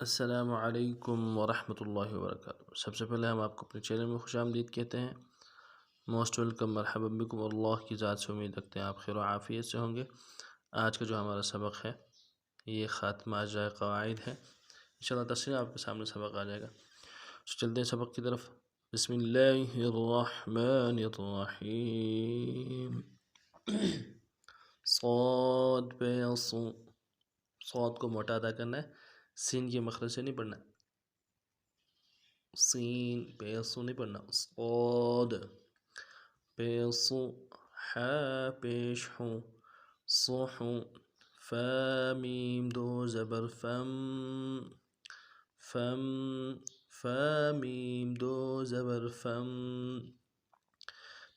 अस्सलामुअलैकुम वरहमतुल्लाहि वबरकातुहू। सबसे पहले हम आपको अपने चैनल में खुशामदीद कहते हैं। मोस्ट वेलकम, मरहबा बिकुम। अल्लाह की ज़ात से उम्मीद रखते हैं आप खैर आफ़ियत से होंगे। आज का जो हमारा सबक है ये ख़ात्मा अज्जाए क़वाइद है। इंशाअल्लाह तफसील आपके सामने सबक आ जाएगा। तो चलते हैं सबक की तरफ। बिस्मिल्लाहिर्रहमानिर्रहीम। सौद पे सौद को मोटा अदा करना है, सीन के मखरज से नहीं पढ़ना। सीन पे नहीं पढ़ना। सौद पे है पेश हूँ सोहूँ। फ़मीम दो ज़बर फम फम फ़मीम दो ज़बर फम।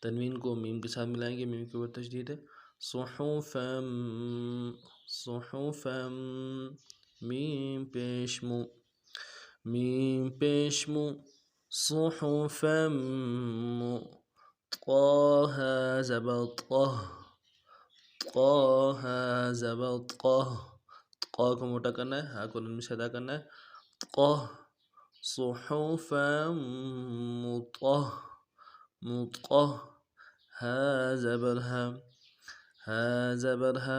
तनवीन को मीम के साथ मिलाएंगे, मीम के ऊपर तशदीद है। सुहुफ़म सुहुफ़म मीम पेश मु मीम पेश मु सुहुफ़म क़ाह ज़बर क़ाह क़ाह ज़बर क़ाह। क़ाह को मोटा करना है, हा को नुन से अदा करना है। क़ाह सुहुफ़म मुतक़ह हा ज़बर हा ज़बर हा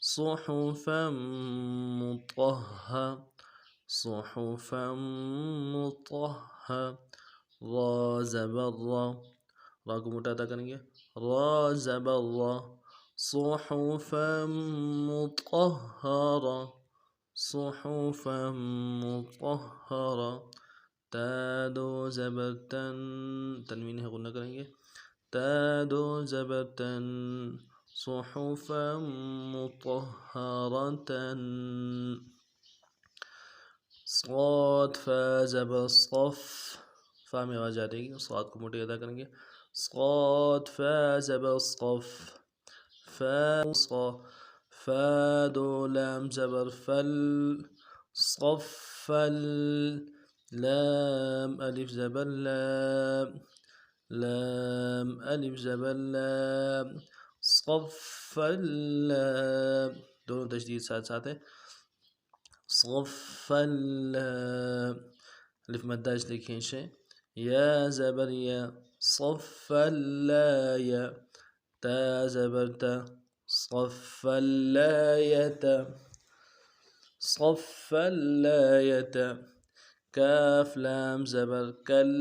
सुहुफ़म मुतक़ह सुहुफ़म मुतक़ह। रा ज़बर रा को मोटा अदा करेंगे। रा ज़बर रा सुहुफ़म मुतक़हरा सुहुफ़म मुतक़हरा। ता दो ज़बर तन तनवीन है गुन्ना करेंगे। ता दो ज़बर तन सुहुफ़म मुतहहरतन। साद फ़ा ज़बर सफ़ फ़ा में आवाज़ आ जाएगी, साद को मोटे अदा करेंगे। साद फ़ा ज़बर सफ़ फ़ा दो लाम ज़बर फल सफ़ल। लाम अलिफ ज़बर लाम अलिफ ज़बर लाम सफ़ल। दोनों तशदीद साथ साथ है। सफ़ल अलिफ मद्दा इसलिए खींचे। या ज़बर या सफ़ल या। ता ज़बर ता सफ़ल या सफ़ल या। काफ लाम ज़बर कल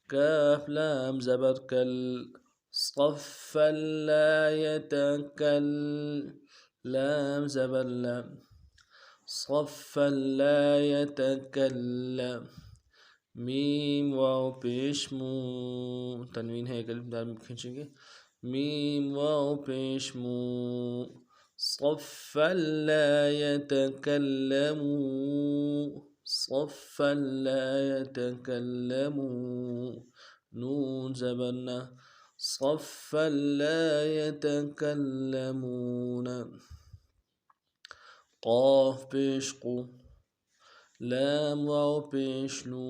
काफ लाम ज़बर कल सफ़ल कल। लाम ज़बर लाम सफ़ल कल। मीम वाव पेश मु तनवीन है, अलिफ दाल में खींचेंगे। मीम वाव पेश मु सफ़ल कल्लमू सफ़ल कल्लमू। नून ज़बर ना सफ़ल कल्लमून। क़ाफ पेश क़ु लाम वाव पेश लू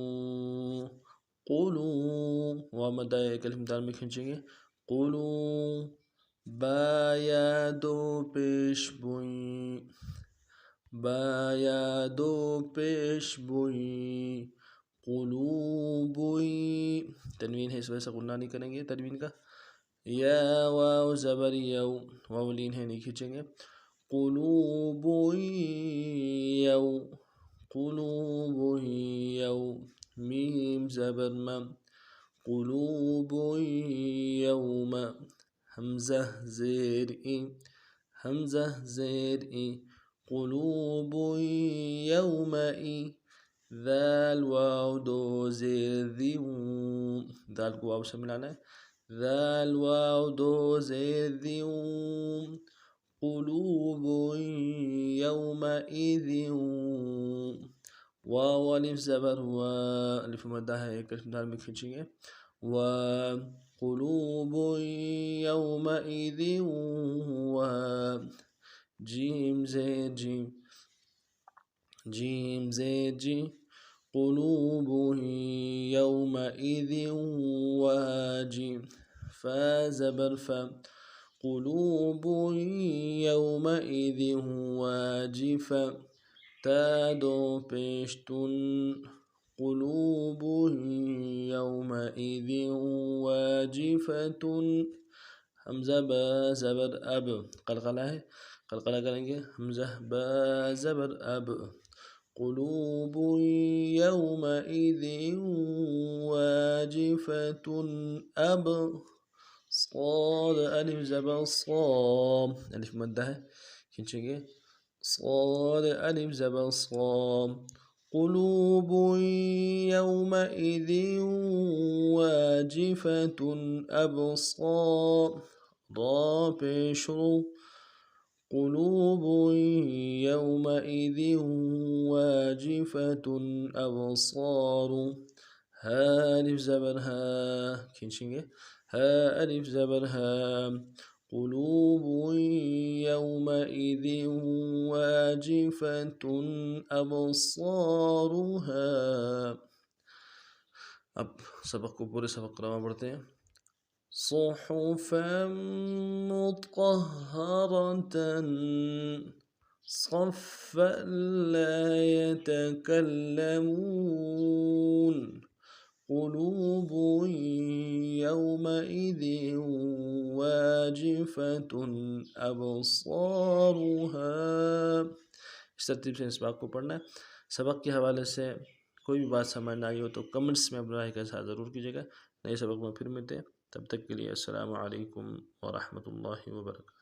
क़ुलू वाव मद्दा एक अलिफ दाल में खींचेंगे। क़ुलू बा या दो पेश बुई बाया दो पेश बुई क़ुलूबुई। तनवीन है, इस वजह से गुन्ना नहीं करेंगे तनवीन का। या वाव ज़बर यव वाव लीन है, नहीं खींचेंगे। क़ुलूबुई यव क़ुलूबुई यव। मीम ज़बर म क़ुलूबुई यौम। हमज़ा ज़ेर ई हमज़ा ज़ेर ई क़ुलूबुई यौमई। दाल वाव दो ज़ेर दिऊ दाल को वाव से मिलाना है। दाल वाव दो ज़ेर दिऊ क़ुलूबुई यौमइज़िऊ। वाव अलिफ ज़बर वा अलिफ मद्दा है, एक अलिफ दाल में खींचेंगे। वा क़ुलूबुई यौमइज़िऊ वा। जीम ज़ेर जीम जीम ज़ेर जी क़ुलूबुही यौमइज़िन वाजिम। फ़ा ज़बर फ़ा क़ुलूबुही यौमइज़िन वाजिफ़ा। تا دو پیش تن قلوب يومئذ واجفة हमज़ा ब ज़बर अब क़लक़ला है क़लक़ला करेंगे हमज़ा ब ज़बर अब क़ुलूब यौमइज़ वाजिफ़तुन अब صاد अलिफ ज़बर صा अलिफ मद्दा है खींचेंगे صاد अलिफ ज़बर صा قلوب يومئذ واجفة أبصار ضا بشر قلوب يومئذ واجفة أبصار ها ألف زبر ها كينشينجي ها ألف زبر ها قلوب يومئذ واجفة أبصارها अब सबक को पूरे सबक क्रम पढ़ते हैं صحفا مطهرة صفا لا يتكلمون قلوب يومئذ واجفة أبصارها इस तरतीब से इस बात को पढ़ना है। सबक के हवाले से कोई भी बात समझ ना आई हो तो कमेंट्स में अपना राय का साथ ज़रूर कीजिएगा। नए सबक में फिर मिलते हैं, तब तक के लिए अस्सलामु अलैकुम व रहमतुल्लाहि व बरकातहू।